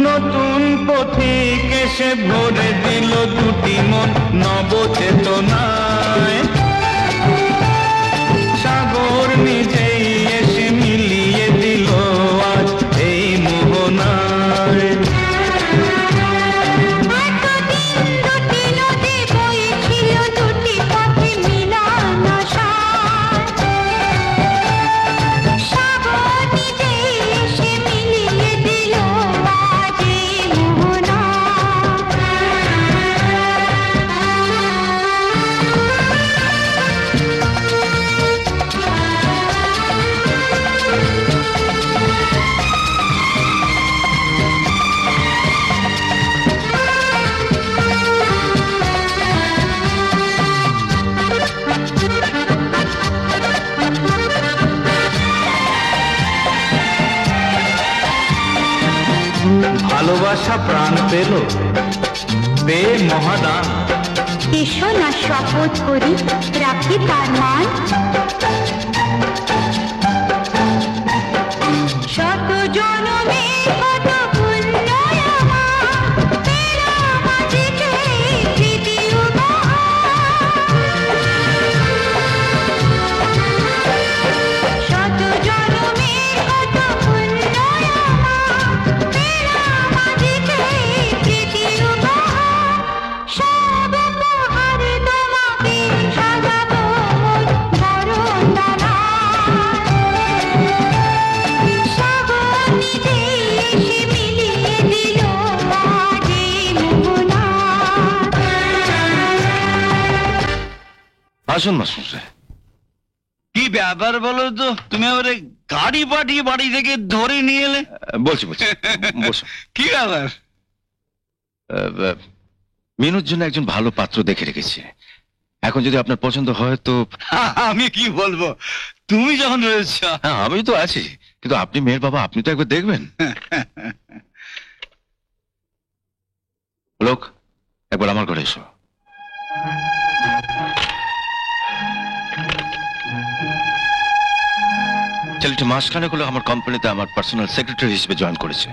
নতুন পথিক এসে ভরে দিল দুটি মন নবচেতনায়। সাগর নিজেই এসে মিলিয়ে দিল আজ এই মোহনায়। এতদিন দুটি নদী বইছিল, দুটি পথে মিলন আশায়। সাগর নিজেই এসে মিলিয়ে দিল আজ এই মোহনায়। ভালোবাসা প্রাণ পেল পেয়ে মহাদান। এসো না শপথ করি রাখি তার মান। শত জনমে কত পুণ্য আমার, পেলাম আজকে প্রীতি উপহার। শত জনমে কত পুণ্য আমার, পেলাম আজকে প্রীতি উপহার। সব উপহার তোমাকে সাজাবো মোর বরণডালায়। সাগর নিজে এসে মিলিয়ে দিল আজ এই মোহনায়। আসুন মাস্টারমশাই। কি ব্যাপার বলো তো, তুমি আবার এই গাড়ি পাঠিয়ে বাড়ি থেকে ধরে নিয়ে এলে? বলছি বলছি বসুন। কি ব্যাপার? মিনুর জন্য একজন ভালো পাত্র দেখে রেখেছি। এখন যদি আপনার পছন্দ হয় তো। আমি কি বলবো, তুমি যখন রয়েছ। হ্যাঁ আমি তো আছি, কিন্তু আপনি মেয়ের বাবা, আপনি তো একবার দেখবেন। লোক একবার আমার ঘরে এসো। ছেলেটি মাসখানেক হলো আমার কোম্পানিতে আমার পার্সোনাল সেক্রেটারি হিসেবে জয়েন করেছে।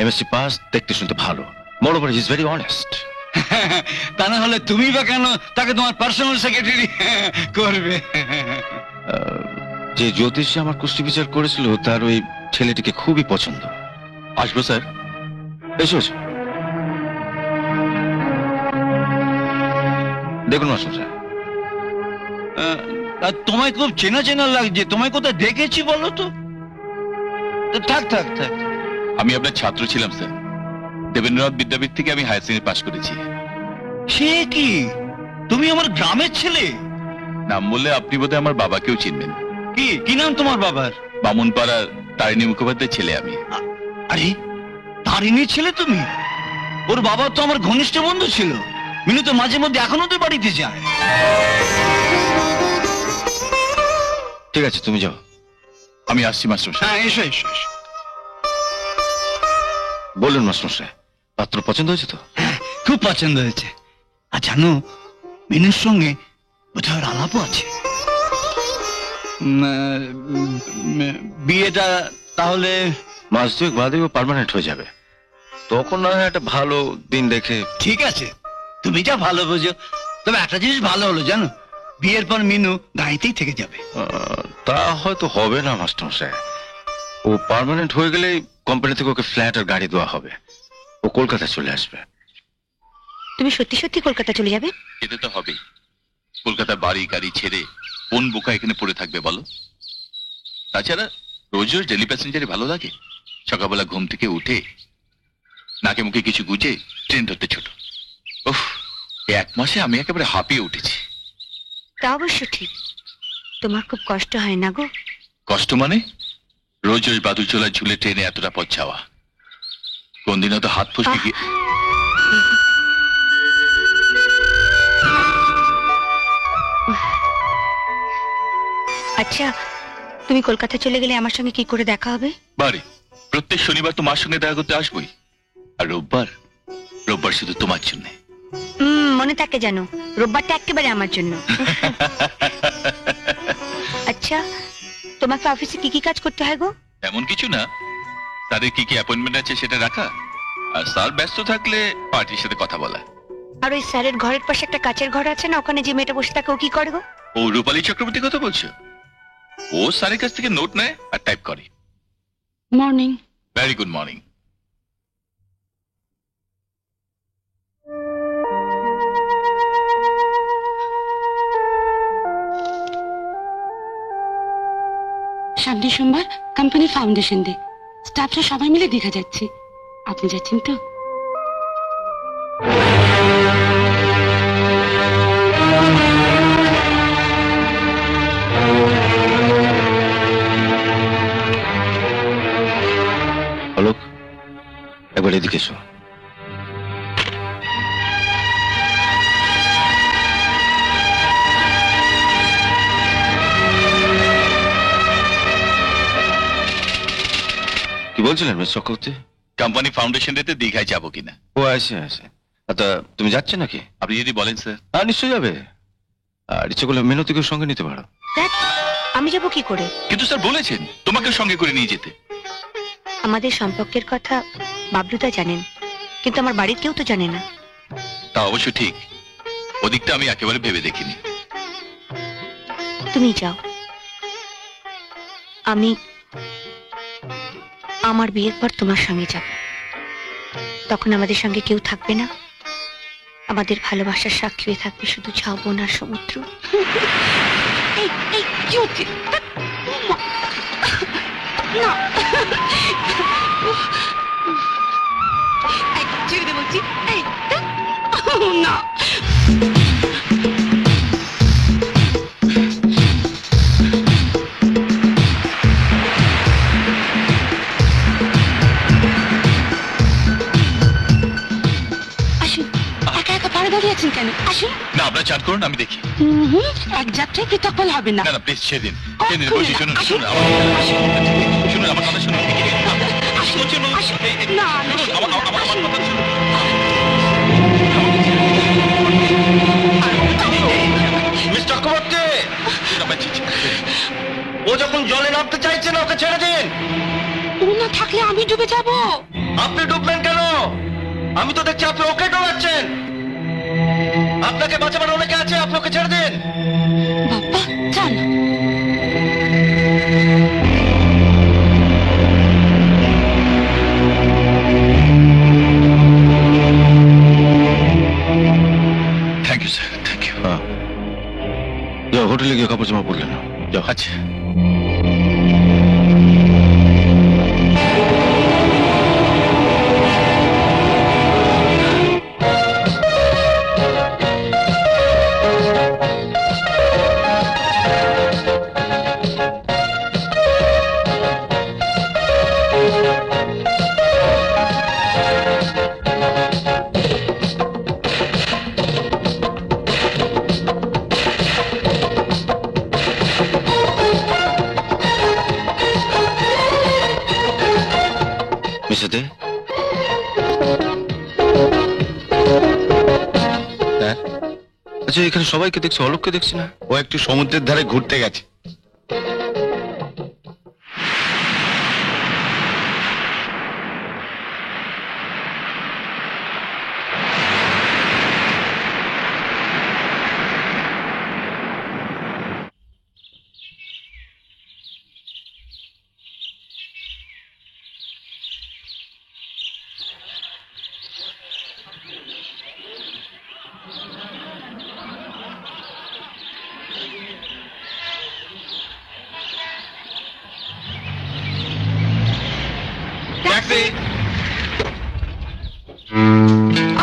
এমএসসি পাস, দেখতে শুনতে ভালো। Moreover he is very honest. তা না হলে তুমি বা কেন তাকে তোমার পার্সোনাল সেক্রেটারি করবে? যে জ্যোতিষী আমার কুষ্টি বিচার করেছিল তার ওই ছেলেটিকে খুবই পছন্দ। আসবো স্যার? এসো এসো। দেখুন মাস্টারমশাই, আর তোমায় খুব চেনা চেনা লাগছে, তোমায় কোথায় দেখেছি বলো তো? থাক থাক থাক। আমি আপনার ছাত্র ছিলাম স্যার। দেবেন্দ্রনাথ বিদ্যাপীঠ থেকে আমি হায়ার সেকেন্ডারি পাশ করেছি। সে কি, তুমি আমার গ্রামের ছেলে? নাম বললে আপনি বোধহয় আমার বাবাকেও চিনবেন। কি কি নাম তোমার বাবার? বামুনপাড়ার তারিণী মুখোপাধ্যায়ের ছেলে আমি। আরে তারিণীর ছেলে তুমি? ওর বাবা তো আমার ঘনিষ্ঠ বন্ধু ছিল। মিনু তো মাঝে মধ্যে এখনো তো বাড়িতে যায়। ঠিক আছে তুমি যাও। আমি আসছি মাস্টারমশাই। হ্যাঁ এসো এসো এসো। বলুন মাস্টারমশাই, পাত্র পছন্দ হয়েছে তো? খুব পছন্দ হয়েছে। আর জানো, মিনুর সঙ্গে বোধহয় আলাপও আছে। বিয়েটা তাহলে মাস দুয়েক বাদেও পার্মানেন্ট হয়ে যাবে। তখন না হয় একটা ভালো দিন দেখে। ঠিক আছে, তুমি যা ভালো বোঝো। তবে একটা জিনিস ভালো হলো জানো, বিয়ের পর মিনু গাঁয়েতেই থেকে যাবে। তা হয়তো হবে না মাস্টারমশাই। ও পার্মানেন্ট হয়ে গেলে কোম্পানি থেকে ওকে ফ্ল্যাট আর গাড়ি দেওয়া হবে। ও কলকাতায় চলে আসবে। তুমি সত্যি সত্যি কলকাতা চলে যাবে? যেতে তো হবেই। কলকাতার বাড়ি গাড়ি ছেড়ে কোন বোকা এখানে পড়ে থাকবে বলো? তাছাড়া রোজ রোজ ডেলি প্যাসেঞ্জারে ভালো লাগে? সকালবেলা ঘুম থেকে উঠে নাকে মুখে কিছু গুজে ট্রেন ধরতে ছোট। উফ, এই 1 মাসে আমি একেবারে হাঁপিয়ে উঠেছি। তা অবশ্য ঠিক। তোমার খুব কষ্ট হয় না গো? কষ্ট মানে? রোজ রোজ বাদুচোলা ঝুলে ট্রেনে এতটা পথ যাওয়া। কোনদিনও তো হাত ফসকে গিয়ে। আচ্ছা, তুমি কলকাতা চলে গেলে আমার সঙ্গে কি করে দেখা হবে? বারে প্রত্যেক শনিবার তোমার সঙ্গে দেখা করতে আসবই। আর রোববার, রোববার শুধু তোমার জন্য। মনে থাকে জানো, রোববারটা একেবারে আমার জন্য। আচ্ছা, তোমাকে অফিসে কি কি কাজ করতে হয় গো? এমন কিছু না, তাদের কি কি অ্যাপয়েন্টমেন্ট আছে সেটা রাখা, আর স্যার ব্যস্ত থাকলে পার্টির সাথে কথা বলা। আর ওই স্যারের ঘরের পাশে একটা কাচের ঘর আছে না, ওখানে যে মেয়েটা বসে থাকে ও কি করে গো? ও রূপালী চক্রবর্তী কথা বলছো? ও স্যারের কাছ থেকে নোট নেয় আর টাইপ করে। মর্নিং। Very good morning. সামনের সোমবার কোম্পানি ফাউন্ডেশন ডে। স্টাফরা সবাই মিলে দীঘা যাচ্ছি। আপনি যাচ্ছেন তো? অলোক, একবার এদিকে এসো। কি বলছিলেন মিস চক্রবর্তী? কোম্পানি ফাউন্ডেশন ডেতে দীঘায় যাবো কিনা। ও আছে আছে। তা তুমি যাচ্ছে নাকি? আপনি যদি বলেন স্যার। নিশ্চয়ই যাবে। আর ইচ্ছে করলে মিনতিকে সঙ্গে নিতে পারো। দেখ, আমি যাব কি করে? কিন্তু স্যার বলেছেন তোমাকে সঙ্গে করে নিয়ে যেতে। আমাদের সম্পর্কের কথা বাবলুদা জানেন, কিন্তু আমার বাড়ির কেউ তো জানে না। তা অবশ্য ঠিক, ওদিকটা আমি একেবারে ভেবে দেখিনি। তুমি যাও, আমি আমার বিয়ের পর তোমার সঙ্গে যাব। তখন আমাদের সঙ্গে কেউ থাকবে না, আমাদের ভালোবাসার সাক্ষী হয়ে থাকবে শুধু ঝাউবন আর সমুদ্র। এই এই কি হচ্ছে? না, এই, ছেড়ে দে বলছি। এই, না। আসুন, একা একা পাড়ে দাঁড়িয়ে আছেন কেন? আসুন। না আপনার চান করুন, আমি দেখি। এক যাত্রায় পৃথক ফল হবে না। না না প্লিজ সেদিন কখনো বসে না। শুনুন আসুন, শুনুন আসুন। শুনুন আমার কথা শুনুন। আসুন, শুনুন, আসুন। এই, এই, না, না, শুনুন, শুনুন না, আমার আসুন। কথা শুনুন। মিস চক্রবর্তী, আমার চিঠি। ও যখন জলে নামতে চাইছে না, ওকে ছেড়ে দিন। ও না থাকলে আমি ডুবে যাব। আপনি ডুববেন কেন? আমি তো দেখছি আপনি ওকে ডোবাচ্ছেন। আপনাকে বাঁচাবার অনেকে আছে, আপনি ওকে ছেড়ে দিন। বাবা চল। Thank you sir, thank you. যাও, হোটেলে গিয়ে কাপড় জামা পরলেন। যাও। আচ্ছা মিসেস দে। আচ্ছা, এখানে সবাইকে দেখছি, অলোককে দেখছি না। ও একটু সমুদ্রের ধারে ঘুরতে গেছে।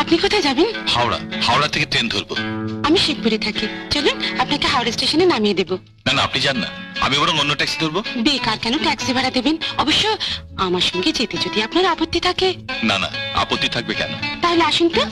আপনি কোথায় যাবেন? হাওড়া, হাওড়া থেকে ট্রেন ধরবো। আমি শিবপুরে থাকি, চলুন আপনাকে হাওড়া স্টেশনে নামিয়ে দেবো। না না আপনি যান না, আমি বরং অন্য ট্যাক্সি ধরবো। বেকার কেন ট্যাক্সি ভাড়া দেবেন? অবশ্য আমার সঙ্গে যেতে যদি আপনার আপত্তি থাকে। না না আপত্তি থাকবে কেন? তাহলে আসুন তো।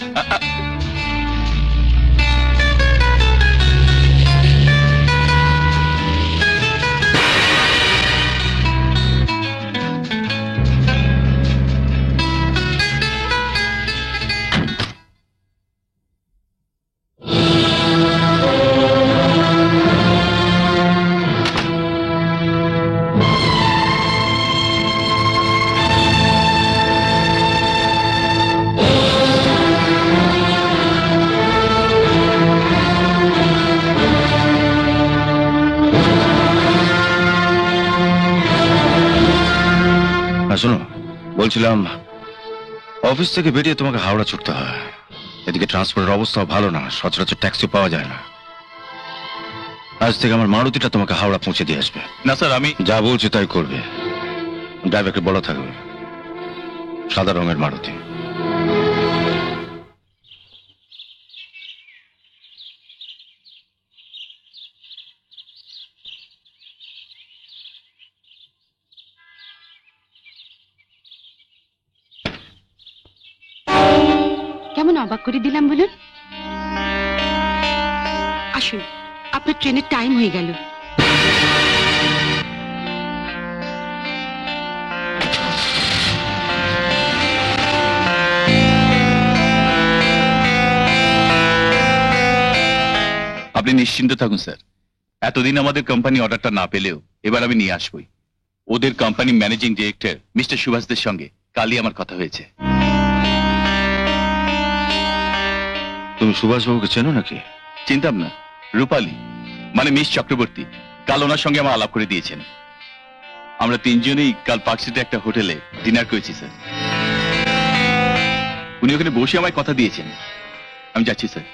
শোনো, বলছিলাম অফিস থেকে বেরিয়ে তোমাকে হাওড়া ছুটতে হয়। এদিকে ট্রান্সপোর্টের অবস্থাও ভালো না, সচরাচর ট্যাক্সি পাওয়া যায় না। আজ থেকে আমার মারুতিটা তোমাকে হাওড়া পৌঁছে দিয়ে আসবে। না স্যার আমি যা বলছি তাই করবে। ড্রাইভারকে বলা থাকবে, সাদা রঙের মারুতি। কেমন অবাক করে দিলাম বলুন? আসুন, আপনার ট্রেনের টাইম হয়ে গেল। আপনি নিশ্চিন্ত থাকুন স্যার, এতদিন আমাদের কোম্পানি অর্ডারটা না পেলেও এবার আমি নিয়ে আসবই। ওদের কোম্পানি ম্যানেজিং ডিরেক্টর মিস্টার সুভাষদের সঙ্গে কালই আমার কথা হয়েছে। তুমি সুভাষবাবুকে চেনো নাকি? চিন্তাম না, রূপালী মানে মিস চক্রবর্তী কাল ওনার সঙ্গে আমার আলাপ করে দিয়েছেন। আমরা তিনজনেই কাল পার্ক স্ট্রিটে একটা হোটেলে ডিনার করেছি স্যার। উনি ওখানে বসে আমায় কথা দিয়েছেন। আমি যাচ্ছি স্যার।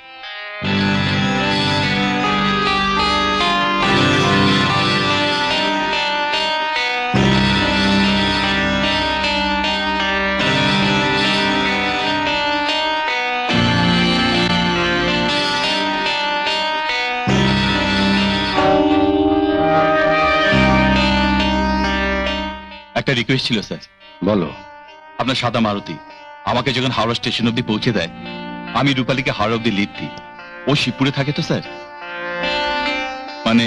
একটা রিকোয়েস্ট ছিল স্যার। বলো। আপনার সাদা মারুতি আমাকে যখন হাওড়া স্টেশন অব্দি পৌঁছে দেয়, আমি রূপালীকে হাওড়া অব্দি লিফট দিই। ও শিবপুরে থাকে তো স্যার, মানে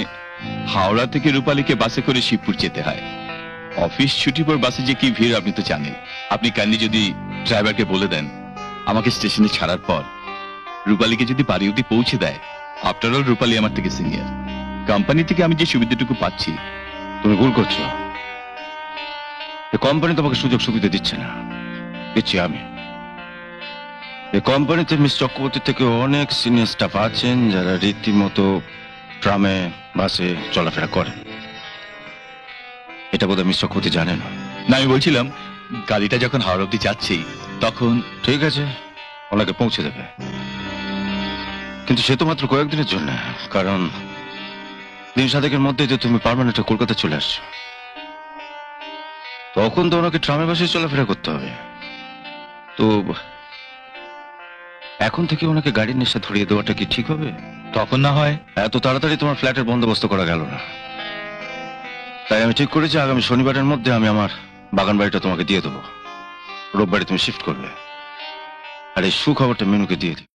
হাওড়া থেকে রূপালীকে বাসে করে শিবপুর যেতে হয়। অফিস ছুটি পর বাসে যে কি ভিড় আপনি তো জানেন। আপনি কাইন্ডলি যদি ড্রাইভারকে বলে দেন আমাকে স্টেশনে ছাড়ার পর রূপালীকে যদি বাড়ি অব্দি পৌঁছে দেয়। আফটার অল রূপালী আমার থেকে সিনিয়র, কোম্পানি থেকে আমি যে সুবিধাটুকু পাচ্ছি। তুমি ভুল করছো। এই কোম্পানি তোমাকে সুযোগ সুবিধা দিচ্ছে না, দিচ্ছি আমি। এই কোম্পানিতে মিস চক্রবর্তীর থেকে অনেক সিনিয়র স্টাফ আছেন যারা রীতিমতো ট্রামে বাসে চলাফেরা করেন। এটা বোধহয় মিস চক্রবর্তী জানে না। না, আমি বলছিলাম গাড়িটা যখন হাওড়া অব্দি যাচ্ছি তখন। ঠিক আছে, ওনাকে পৌঁছে দেবে, কিন্তু সে তো মাত্র কয়েকদিনের জন্য। কারণ দিন সাতেকের মধ্যেই তো তুমি পার্মানেন্ট কলকাতা চলে আসছো। তখন তো ওনাকে ট্রামে বাসে চলাফেরা করতে হবে। তো এখন থেকে ওনাকে গাড়ির নেশা ধরিয়ে দেওয়াটা কি ঠিক হবে? তখন না হয় এত তাড়াতাড়ি তোমার ফ্ল্যাটের বন্দোবস্ত করা গেল না। তাই আমি ঠিক করেছি আগামী শনিবারের মধ্যে আমি আমার বাগান বাড়িটা তোমাকে দিয়ে দেবো। রোববারে তুমি শিফট করবে, আর এই সুখবরটা মেনুকে দিয়ে দিই।